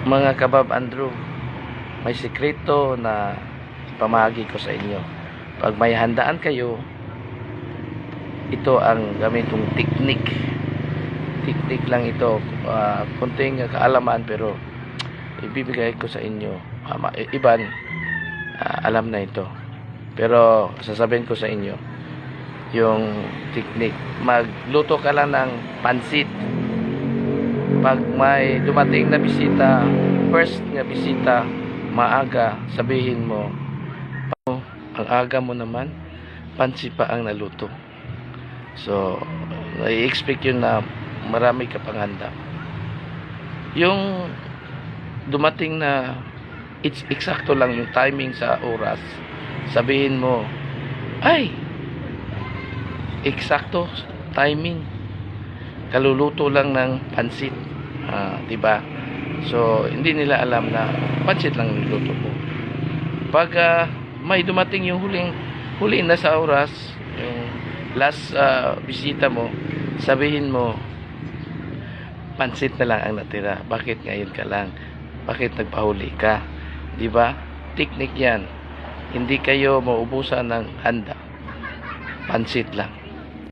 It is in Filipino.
Mga kabab Andrew, may sikreto na pamahagi ko sa inyo. Pag may handaan kayo, ito ang gamitong teknik. Teknik lang ito. Kunting kaalaman pero ibibigay ko sa inyo. Iban, alam na ito. Pero sasabihin ko sa inyo, yung teknik. Magluto ka lang ng pansit. Pag may dumating na bisita, first na bisita, maaga, sabihin mo, ang aga mo naman, pansit pa ang naluto. So, i-expect yun na marami ka pang handa. Yung dumating na it's eksakto lang yung timing sa oras, sabihin mo, ay, eksakto timing, kaluluto lang ng pansit. Diba? So, hindi nila alam na pansit lang niluto ko. Pag may dumating yung huli na sa oras, yung last bisita mo, sabihin mo, pansit na lang ang natira. Bakit ngayon ka lang? Bakit nagpahuli ka? Diba? Teknik yan. Hindi kayo maubusan ng handa. Pansit lang.